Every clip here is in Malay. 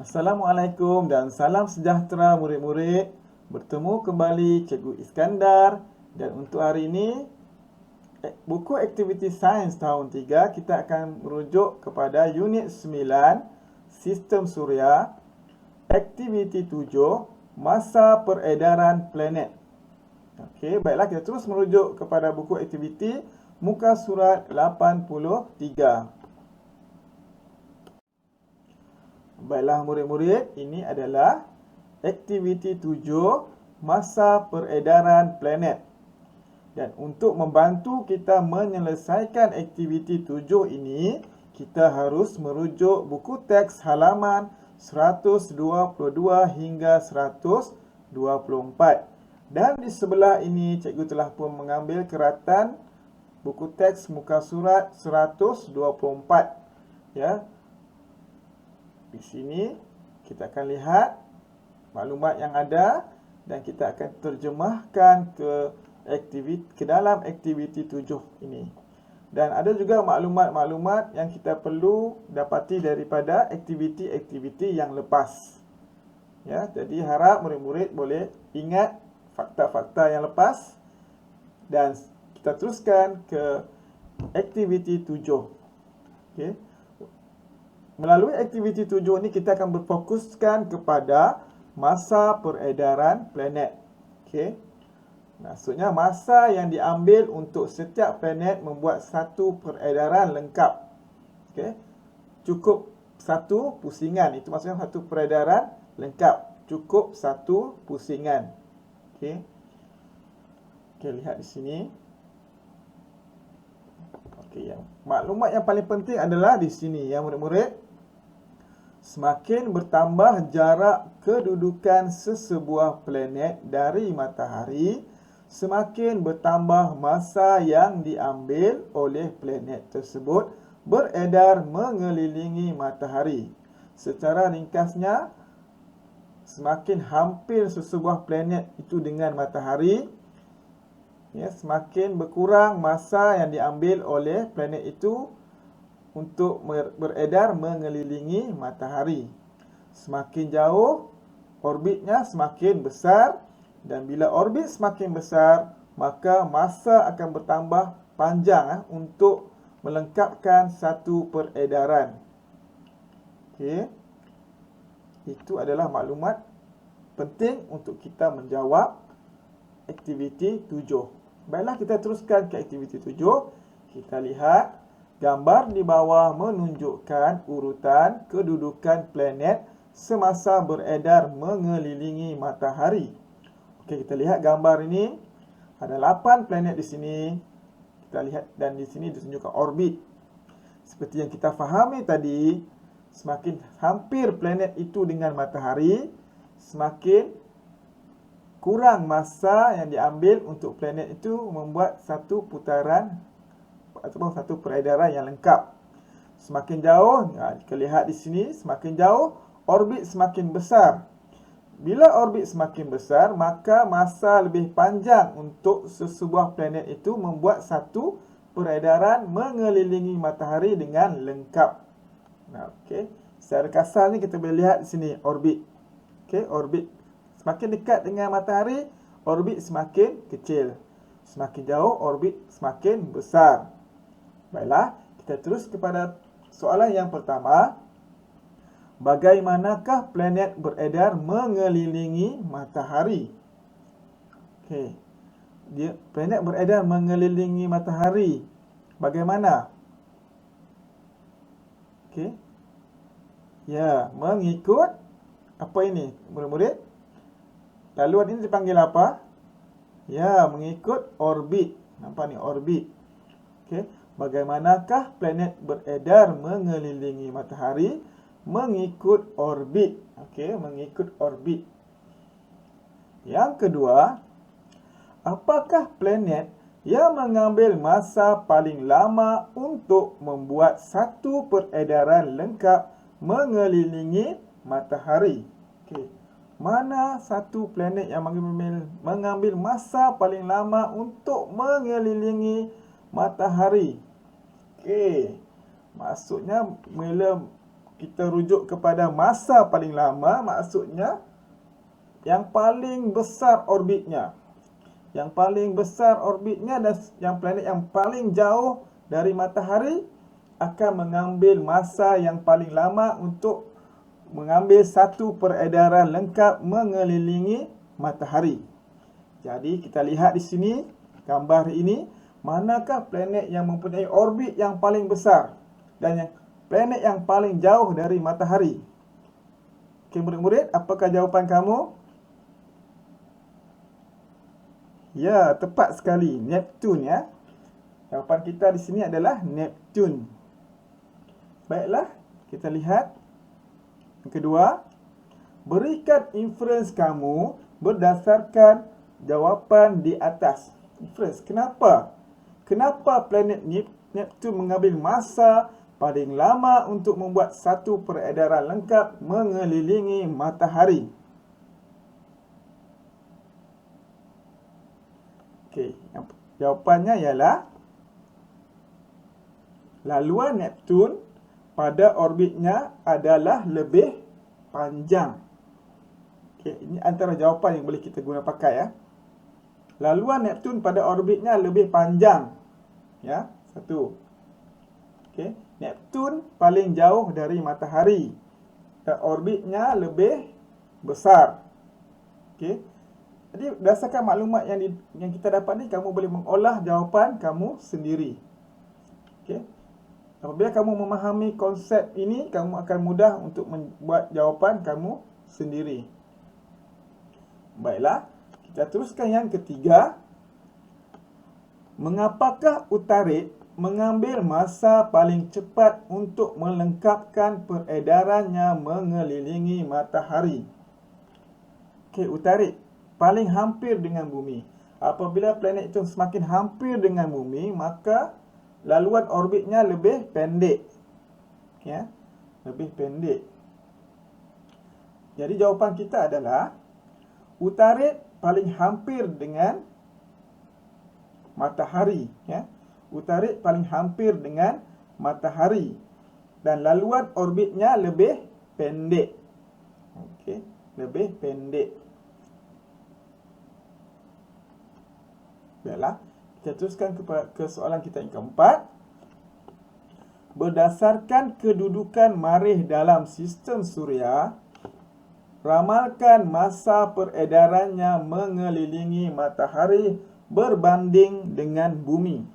Assalamualaikum dan salam sejahtera murid-murid. Bertemu kembali Cikgu Iskandar dan untuk hari ini buku aktiviti sains tahun 3 kita akan merujuk kepada unit 9 Sistem Suria, aktiviti 7 Masa peredaran planet. Okey, baiklah kita terus merujuk kepada buku aktiviti muka surat 83. Baiklah murid-murid, ini adalah aktiviti 7 masa peredaran planet. Dan untuk membantu kita menyelesaikan aktiviti 7 ini, kita harus merujuk buku teks halaman 122 hingga 124. Dan di sebelah ini cikgu telah pun mengambil keratan buku teks muka surat 124. Ya. Di sini kita akan lihat maklumat yang ada dan kita akan terjemahkan ke dalam aktiviti 7 ini. Dan ada juga maklumat-maklumat yang kita perlu dapati daripada aktiviti-aktiviti yang lepas. Ya, jadi harap murid-murid boleh ingat fakta-fakta yang lepas dan kita teruskan ke aktiviti 7. Okey. Melalui aktiviti 7 ini kita akan berfokuskan kepada masa peredaran planet. Okey. Maksudnya masa yang diambil untuk setiap planet membuat satu peredaran lengkap. Okey. Cukup satu pusingan. Itu maksudnya satu peredaran lengkap. Cukup satu pusingan. Okey. Okey, lihat di sini. Okey, maklumat yang paling penting adalah di sini ya murid-murid. Semakin bertambah jarak kedudukan sesebuah planet dari matahari, semakin bertambah masa yang diambil oleh planet tersebut beredar mengelilingi matahari. Secara ringkasnya, semakin hampir sesebuah planet itu dengan matahari, ya, semakin berkurang masa yang diambil oleh planet itu untuk beredar mengelilingi matahari. Semakin jauh, orbitnya semakin besar, dan bila orbit semakin besar, maka masa akan bertambah panjang untuk melengkapkan satu peredaran. Okey. Itu adalah maklumat penting untuk kita menjawab aktiviti 7. Baiklah, kita teruskan ke aktiviti 7. Kita lihat gambar di bawah menunjukkan urutan kedudukan planet semasa beredar mengelilingi matahari. Okey, kita lihat gambar ini. Ada 8 planet di sini. Kita lihat dan di sini ditunjukkan orbit. Seperti yang kita fahami tadi, semakin hampir planet itu dengan matahari, semakin kurang masa yang diambil untuk planet itu membuat satu putaran ataupun satu peredaran yang lengkap. Semakin jauh, kita lihat di sini, semakin jauh orbit semakin besar. Bila orbit semakin besar, maka masa lebih panjang untuk sesebuah planet itu membuat satu peredaran mengelilingi matahari dengan lengkap. Okey, secara kasar ni kita boleh lihat di sini orbit. Okey, orbit semakin dekat dengan matahari, orbit semakin kecil. Semakin jauh, orbit semakin besar. Baiklah, kita terus kepada soalan yang pertama. Bagaimanakah planet beredar mengelilingi matahari? Okey. Planet beredar mengelilingi matahari. Bagaimana? Okey. Ya, mengikut apa ini, murid-murid? Laluan ini dipanggil apa? Ya, mengikut orbit. Nampak ni orbit. Okey. Bagaimanakah planet beredar mengelilingi matahari? Mengikut orbit. Okey, mengikut orbit. Yang kedua, apakah planet yang mengambil masa paling lama untuk membuat satu peredaran lengkap mengelilingi matahari? Okey. Mana satu planet yang mengambil masa paling lama untuk mengelilingi matahari? Okey. Maksudnya bila kita rujuk kepada masa paling lama, maksudnya yang paling besar orbitnya. Yang paling besar orbitnya dan yang planet yang paling jauh dari matahari akan mengambil masa yang paling lama untuk mengambil satu peredaran lengkap mengelilingi matahari. Jadi kita lihat di sini, gambar ini, manakah planet yang mempunyai orbit yang paling besar dan yang planet yang paling jauh dari matahari? Okey, murid-murid, apakah jawapan kamu? Ya, tepat sekali, Neptun ya. Jawapan kita di sini adalah Neptun. Baiklah, kita lihat. Yang kedua, berikan inference kamu berdasarkan jawapan di atas. Inference, kenapa? Kenapa planet Neptun mengambil masa paling lama untuk membuat satu peredaran lengkap mengelilingi matahari? Okey, jawapannya ialah laluan Neptun pada orbitnya adalah lebih panjang. Okey, ini antara jawapan yang boleh kita guna pakai ya. Laluan Neptun pada orbitnya lebih panjang. Ya, satu. Okey, Neptun paling jauh dari matahari dan orbitnya lebih besar. Okey. Jadi berdasarkan maklumat yang kita dapat ni, kamu boleh mengolah jawapan kamu sendiri. Okey. Apabila kamu memahami konsep ini, kamu akan mudah untuk membuat jawapan kamu sendiri. Baiklah, kita teruskan yang ketiga. Mengapakah Utarit mengambil masa paling cepat untuk melengkapkan peredarannya mengelilingi matahari? Okey, Utarit paling hampir dengan bumi. Apabila planet itu semakin hampir dengan bumi, maka laluan orbitnya lebih pendek. Ya, lebih pendek. Jadi jawapan kita adalah Utarit paling hampir dengan matahari, ya. Utarit paling hampir dengan matahari dan laluan orbitnya lebih pendek. Okey, lebih pendek. Baiklah, kita teruskan ke soalan kita yang keempat. Berdasarkan kedudukan marikh dalam sistem suria, ramalkan masa peredarannya mengelilingi matahari berbanding dengan bumi.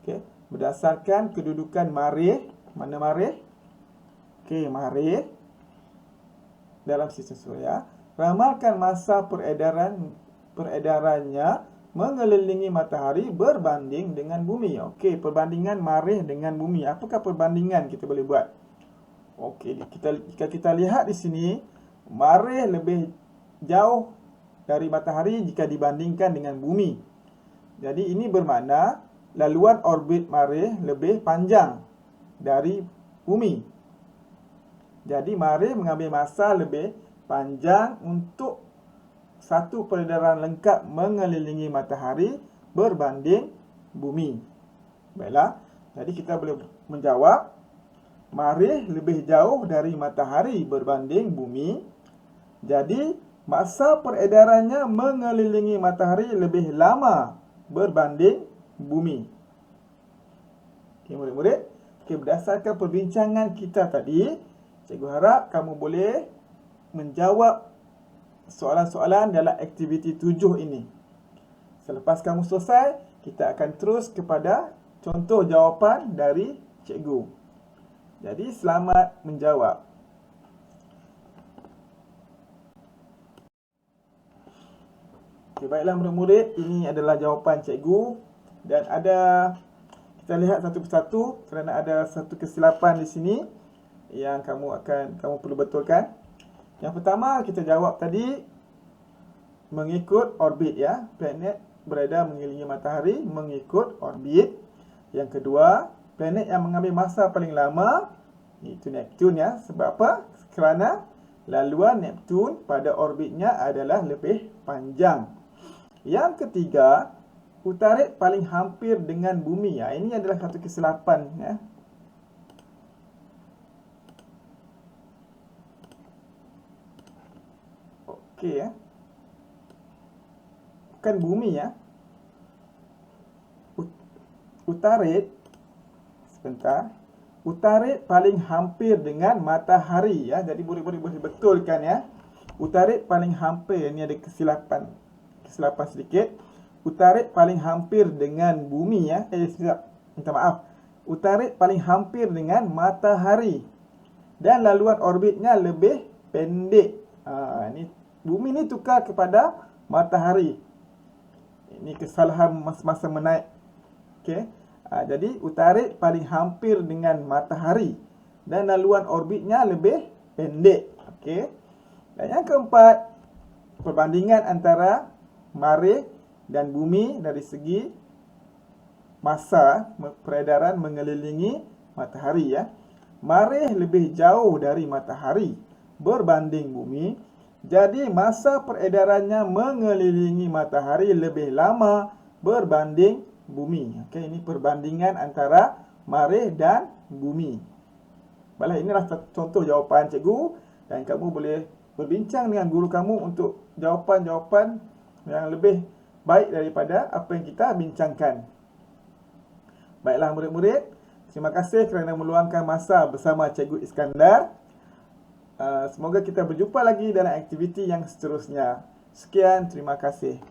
Okey, berdasarkan kedudukan marikh, mana marikh? Okey, marikh dalam sistem suria, ramalkan masa peredarannya mengelilingi matahari berbanding dengan bumi. Okey, perbandingan marikh dengan bumi. Apakah perbandingan kita boleh buat? Okey, jika kita lihat di sini, marikh lebih jauh dari matahari jika dibandingkan dengan bumi. Jadi ini bermakna laluan orbit marikh lebih panjang dari bumi. Jadi marikh mengambil masa lebih panjang untuk satu peredaran lengkap mengelilingi matahari berbanding bumi. Baiklah, jadi kita boleh menjawab marikh lebih jauh dari matahari berbanding bumi. Jadi masa peredarannya mengelilingi matahari lebih lama berbanding bumi. Okey, murid-murid, berdasarkan perbincangan kita tadi, cikgu harap kamu boleh menjawab soalan-soalan dalam aktiviti 7 ini. Selepas kamu selesai, kita akan terus kepada contoh jawapan dari cikgu. Jadi selamat menjawab. Okey, baiklah murid-murid, ini adalah jawapan cikgu dan kita lihat satu persatu kerana ada satu kesilapan di sini yang kamu perlu betulkan. Yang pertama kita jawab tadi mengikut orbit ya. Planet beredar mengelilingi matahari mengikut orbit. Yang kedua, planet yang mengambil masa paling lama iaitu Neptun ya. Sebab apa? Kerana laluan Neptun pada orbitnya adalah lebih panjang. Yang ketiga, Utarit paling hampir dengan bumi ya. Ini adalah satu kesilapan ya. Okey ya. Bukan bumi ya. Utarit, sebentar. Utarit paling hampir dengan matahari ya. Jadi boleh betulkan ya. Utarit paling hampir, ini ada kesilapan sedikit. Utarit paling hampir dengan bumi ya. Minta maaf. Utarit paling hampir dengan matahari dan laluan orbitnya lebih pendek. Ini bumi ni tukar kepada matahari. Ini kesalahan masa menaik. Okey. Jadi utarit paling hampir dengan matahari dan laluan orbitnya lebih pendek. Okey. Dan yang keempat, perbandingan antara marikh dan bumi dari segi masa peredaran mengelilingi matahari ya. Marikh lebih jauh dari matahari berbanding bumi. Jadi masa peredarannya mengelilingi matahari lebih lama berbanding bumi. Okey, ini perbandingan antara marikh dan bumi. Baiklah, inilah contoh jawapan cikgu dan kamu boleh berbincang dengan guru kamu untuk jawapan-jawapan yang lebih baik daripada apa yang kita bincangkan. Baiklah murid-murid, terima kasih kerana meluangkan masa bersama Cikgu Iskandar. Semoga kita berjumpa lagi dalam aktiviti yang seterusnya. Sekian, terima kasih.